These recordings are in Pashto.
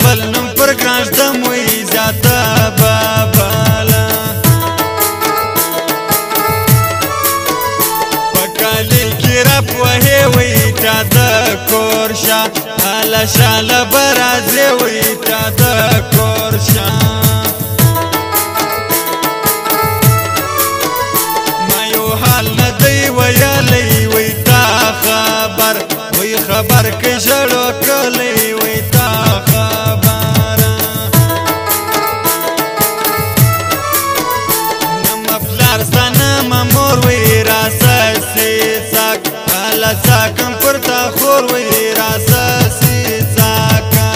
بل نم پر ګران ږدم وی زیاته باباله په کالي کې راپوهې وی تا د کور شه هله شاله به راځې وی تا د کور شه ما یو حال نه دی ویلی وی تا خبر وی خبر که ژړو کلی وی تا خبره نمه پلار ستا نمه مور وی راسه سیڅک هله څاکم پر تا خور وی راسه سیڅکه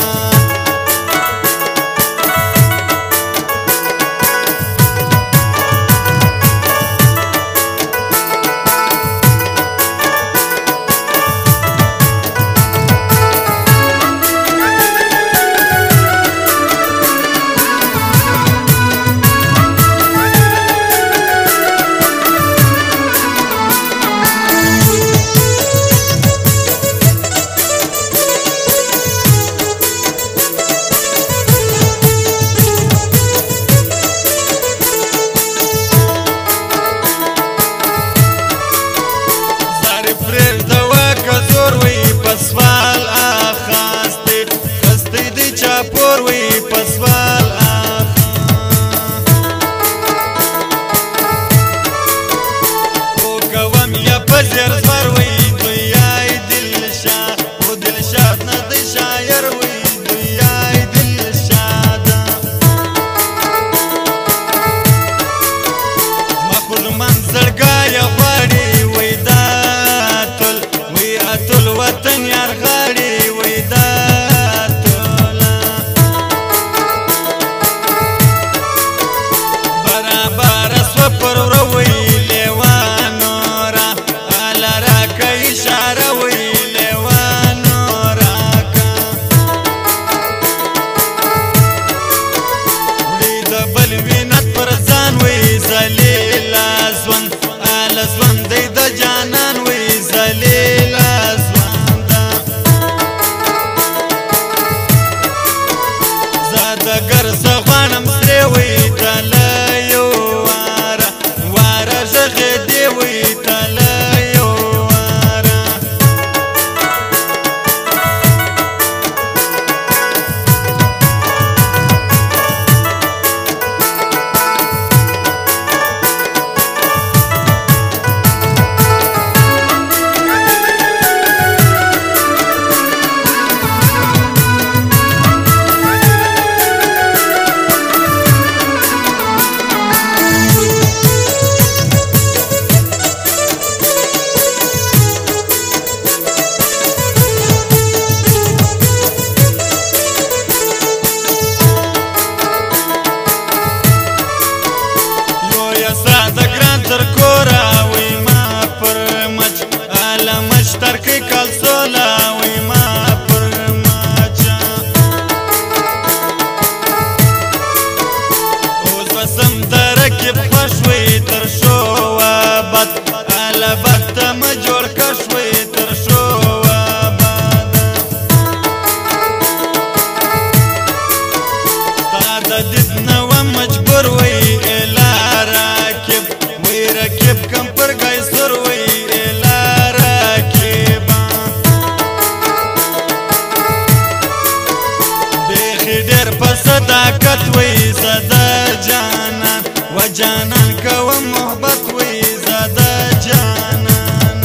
پسوال آخاستی خستی دی چاپور وی پسوال آخا او کوام یا پزیر زور وی دویای دلشاد او دلشاد نا دی شایر وی دویای دلشاد مخوز منزلگای غاڑی وی دا تل وی اتل وطن یار غاړي وی دا توله برابر سو پر وروي لیوانو را اله راکه اشاره وی لیوانو راکه وړي د بل وینت پر ځان وی ذلیله ژوند اله ژوند دی د جانان وی ذلیله گر سغوانم سری وی تله یو واره واره ژغې دی وی تله یو واره تر کورا وی ما پر مچ اله مشترکی کال سولا وی ما پر مچا اوس وسم درکب خوشوی تر شو بد اله بد ما جوړ کشوی تر شو بد تا د دید نو مجبور وی رکب کم پر گئی سر وی الا رکبا بیخی دیر پا صداقت وی زده جانان و جانان که و محبت وی زده جانان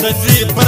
ورځي په